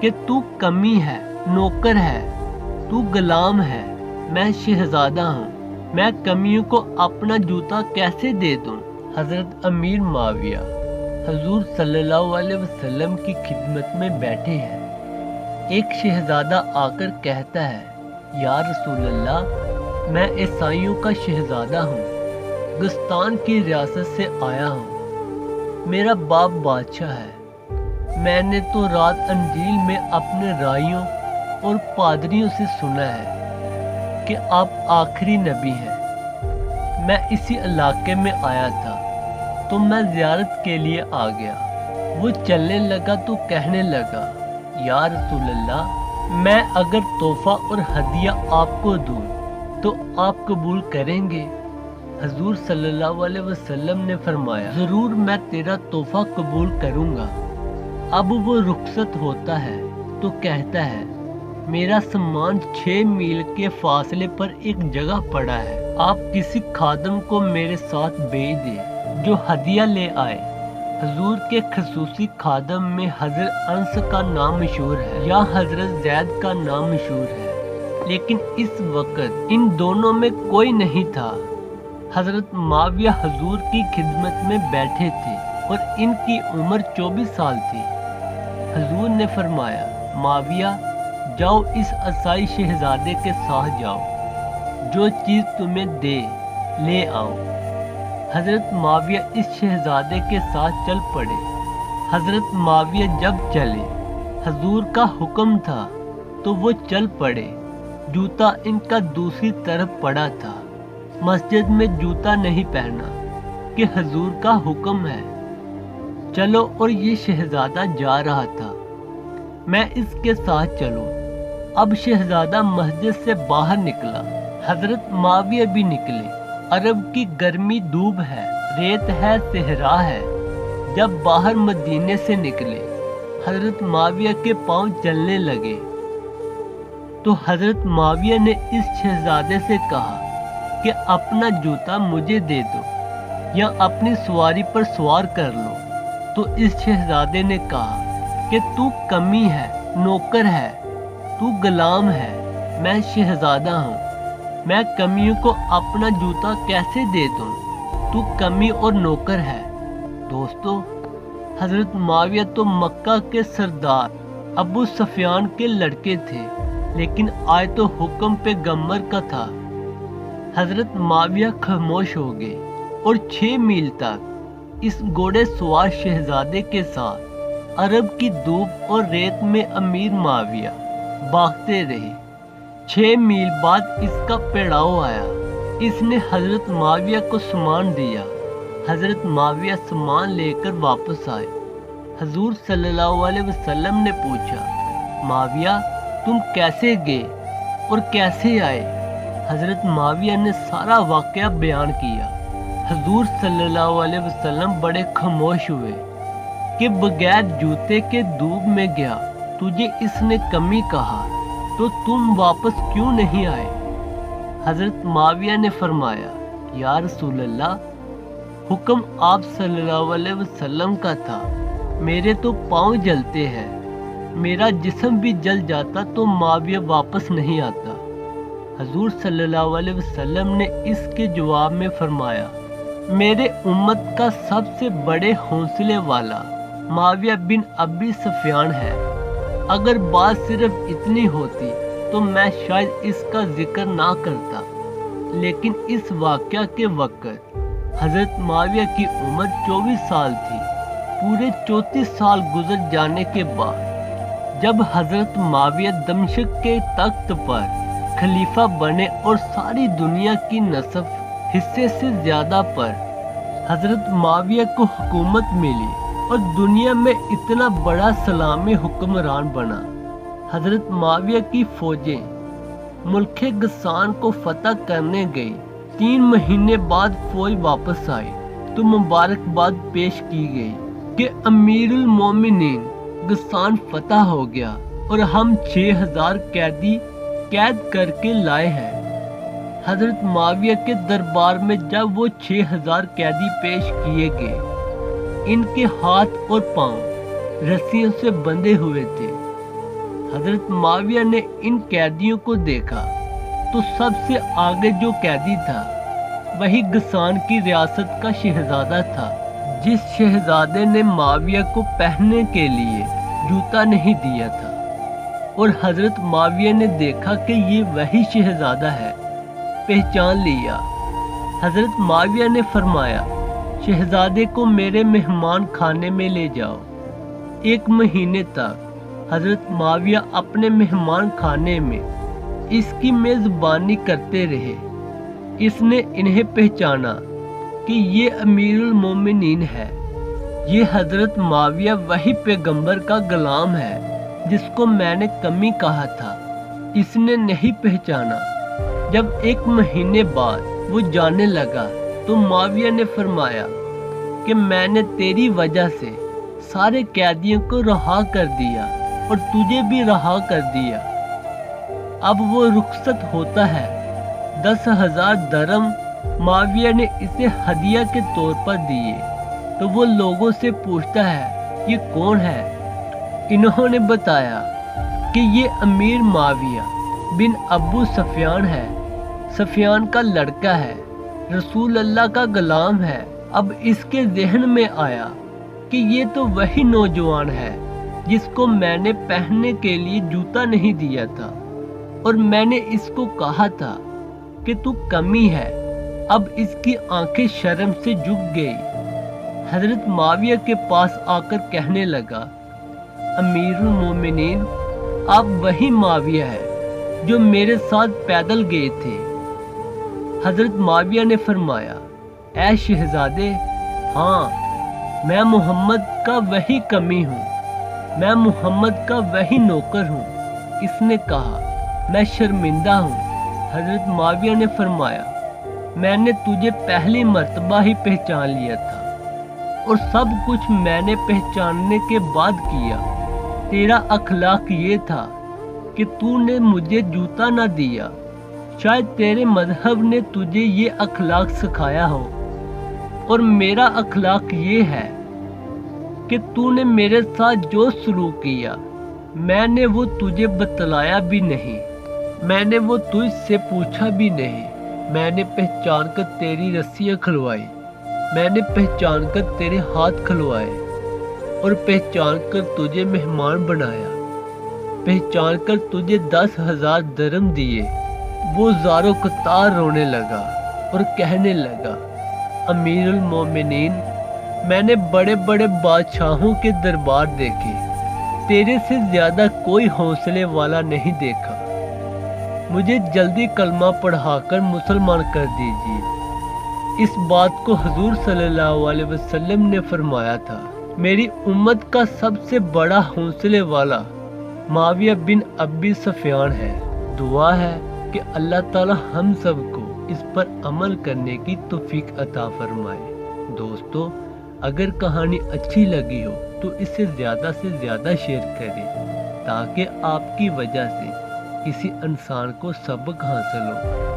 کہ تو کمی ہے، نوکر ہے، تو غلام ہے، میں شہزادہ ہوں، میں کمیوں کو اپنا جوتا کیسے دے دوں؟ حضرت امیر معاویہ حضور صلی اللہ علیہ وسلم کی خدمت میں بیٹھے ہیں۔ ایک شہزادہ آ کر کہتا ہے، یا رسول اللہ، میں عیسائیوں کا شہزادہ ہوں، گستان کی ریاست سے آیا ہوں، میرا باپ بادشاہ ہے، میں نے تو رات انجیل میں اپنے رائیوں اور پادریوں سے سنا ہے کہ آپ آخری نبی ہیں۔ میں اسی علاقے میں آیا تھا تو میں زیارت کے لیے آ گیا۔ وہ چلنے لگا تو کہنے لگا، یا رسول اللہ، میں اگر تحفہ اور ہدیہ آپ کو دوں تو آپ قبول کریں گے؟ حضور صلی اللہ علیہ وسلم نے فرمایا، ضرور میں تیرا تحفہ قبول کروں گا۔ اب وہ رخصت ہوتا ہے تو کہتا ہے، میرا سامان 6 میل کے فاصلے پر ایک جگہ پڑا ہے، آپ کسی خادم کو میرے ساتھ بھیج دیں جو ہدیہ لے آئے۔ حضور کے خصوصی خادم میں حضرت انس کا نام مشہور ہے یا حضرت زید کا نام مشہور ہے، لیکن اس وقت ان دونوں میں کوئی نہیں تھا۔ حضرت معاویہ حضور کی خدمت میں بیٹھے تھے اور ان کی عمر 24 سال تھی۔ حضور نے فرمایا، معاویہ، جاؤ اس عیسائی شہزادے کے ساتھ جاؤ، جو چیز تمہیں دے لے آؤ۔ حضرت معاویہ اس شہزادے کے ساتھ چل پڑے۔ حضرت معاویہ جب چلے، حضور کا حکم تھا تو وہ چل پڑے۔ جوتا ان کا دوسری طرف پڑا تھا۔ مسجد میں جوتا نہیں پہنا کہ حضور کا حکم ہے چلو، اور یہ شہزادہ جا رہا تھا، میں اس کے ساتھ چلوں۔ اب شہزادہ مسجد سے باہر نکلا، حضرت معاویہ بھی نکلے۔ عرب کی گرمی دھوپ ہے، ریت ہے، صحرا ہے۔ جب باہر مدینے سے نکلے، حضرت معاویہ کے پاؤں چلنے لگے تو حضرت معاویہ نے اس شہزادے سے کہا کہ اپنا جوتا مجھے دے دو یا اپنی سواری پر سوار کر لو۔ تو اس شہزادے نے کہا کہ تو کمی ہے، نوکر ہے، تو غلام ہے، میں شہزادہ ہوں، میں کمیوں کو اپنا جوتا کیسے دے دوں؟ تو کمی اور نوکر ہے۔ دوستو، حضرت معاویہ تو مکہ کے سردار ابو سفیان کے لڑکے تھے، لیکن آج تو حکم پیغمبر کا تھا۔ حضرت معاویہ خاموش ہو گئے اور 6 میل تک اس گھوڑے سوار شہزادے کے ساتھ عرب کی دھوپ اور ریت میں امیر معاویہ بھاگتے رہے۔ 6 میل بعد اس کا پڑاؤ آیا۔ اس نے حضرت معاویہ کو سامان دیا۔ حضرت معاویہ سامان لے کر واپس آئے۔ حضور صلی اللہ علیہ وسلم نے پوچھا، معاویہ، تم کیسے گئے اور کیسے آئے؟ حضرت معاویہ نے سارا واقعہ بیان کیا۔ حضور صلی اللہ علیہ وسلم بڑے خاموش ہوئے کہ بغیر جوتے کے دھوپ میں گیا، تجھے اس نے کمی کہا تو تم واپس کیوں نہیں آئے؟ حضرت معاویہ نے فرمایا، یا رسول اللہ، حکم آپ صلی اللہ علیہ وسلم کا تھا، میرے تو پاؤں جلتے ہیں، میرا جسم بھی جل جاتا تو معاویہ واپس نہیں آتا۔ حضور صلی اللہ علیہ وسلم نے اس کے جواب میں فرمایا، میرے امت کا سب سے بڑے حوصلے والا معاویہ بن ابی سفیان ہے۔ اگر بات صرف اتنی ہوتی تو میں شاید اس کا ذکر نہ کرتا، لیکن اس واقعہ کے وقت حضرت معاویہ کی عمر 24 سال تھی۔ پورے 34 سال گزر جانے کے بعد جب حضرت معاویہ دمشق کے تخت پر خلیفہ بنے اور ساری دنیا کی نصف حصے سے زیادہ پر حضرت معاویہ کو حکومت ملی اور دنیا میں اتنا بڑا اسلامی حکمران بنا، حضرت معاویہ کی فوجیں ملک غسان کو فتح کرنے گئی۔ 3 مہینے بعد فوج واپس آئی تو مبارکباد پیش کی گئی کہ امیر المومنین غسان فتح ہو گیا اور ہم 6000 قیدی قید کر کے لائے ہیں۔ حضرت معاویہ کے دربار میں جب وہ 6000 قیدی پیش کیے گئے، ان کے ہاتھ اور پاؤں رسیوں سے بندھے ہوئے تھے، حضرت معاویہ نے ان قیدیوں کو دیکھا تو سب سے آگے جو قیدی تھا وہی غسان کی ریاست کا شہزادہ تھا، جس شہزادے نے معاویہ کو پہننے کے لیے جوتا نہیں دیا تھا، اور حضرت معاویہ نے دیکھا کہ یہ وہی شہزادہ ہے، پہچان لیا۔ حضرت معاویہ نے فرمایا، شہزادے کو میرے مہمان خانے میں لے جاؤ۔ 1 مہینے تک حضرت معاویہ اپنے مہمان خانے میں اس کی میزبانی کرتے رہے۔ اس نے انہیں پہچانا کہ یہ امیر المومنین ہے، یہ حضرت معاویہ وہی پیغمبر کا غلام ہے جس کو میں نے کمی کہا تھا۔ اس نے نہیں پہچانا۔ جب 1 مہینے بعد وہ جانے لگا تو معاویہ نے فرمایا کہ میں نے تیری وجہ سے سارے قیدیوں کو رہا کر دیا اور تجھے بھی رہا کر دیا۔ اب وہ رخصت ہوتا ہے۔ 10,000 درم معاویہ نے اسے ہدیہ کے طور پر دیے تو وہ لوگوں سے پوچھتا ہے، یہ کون ہے؟ انہوں نے بتایا کہ یہ امیر معاویہ بن ابو سفیان ہے، سفیان کا لڑکا ہے، رسول اللہ کا غلام ہے۔ اب اس کے ذہن میں آیا کہ یہ تو وہی نوجوان ہے جس کو میں نے پہننے کے لیے جوتا نہیں دیا تھا، اور میں نے اس کو کہا تھا کہ تو کمی ہے۔ اب اس کی آنکھیں شرم سے جھک گئی۔ حضرت معاویہ کے پاس آ کر کہنے لگا، امیر المومنین، آپ وہی معاویہ ہے جو میرے ساتھ پیدل گئے تھے۔ حضرت معاویہ نے فرمایا، اے شہزادے، ہاں، میں محمد کا وہی کمی ہوں، میں محمد کا وہی نوکر ہوں۔ اس نے کہا، میں شرمندہ ہوں۔ حضرت معاویہ نے فرمایا، میں نے تجھے پہلی مرتبہ ہی پہچان لیا تھا، اور سب کچھ میں نے پہچاننے کے بعد کیا۔ تیرا اخلاق یہ تھا کہ تو نے مجھے جوتا نہ دیا۔ شاید تیرے مذہب نے تجھے یہ اخلاق سکھایا ہو، اور میرا اخلاق یہ ہے کہ تو نے میرے ساتھ جو سلوک کیا میں نے وہ تجھے بتلایا بھی نہیں، میں نے وہ تجھ سے پوچھا بھی نہیں۔ میں نے پہچان کر تیری رسیاں کھلوائی، میں نے پہچان کر تیرے ہاتھ کھلوائے، اور پہچان کر تجھے مہمان بنایا، پہچان کر تجھے 10,000 درم دیے۔ وہ زارو قطار رونے لگا اور کہنے لگا، امیر المومنین، میں نے بڑے بڑے بادشاہوں کے دربار دیکھے، تیرے سے زیادہ کوئی حوصلے والا نہیں دیکھا۔ مجھے جلدی کلمہ پڑھا کر مسلمان کر دیجیے۔ اس بات کو حضور صلی اللہ علیہ وسلم نے فرمایا تھا۔ میری امت کا سب سے بڑا حوصلے والا معاویہ بن ابی سفیان ہے۔ دعا ہے کہ اللہ تعالی ہم سب کو اس پر عمل کرنے کی توفیق عطا فرمائے۔ دوستو، اگر کہانی اچھی لگی ہو تو اسے زیادہ سے زیادہ شیئر کریں تاکہ آپ کی وجہ سے کسی انسان کو سبق حاصل ہو۔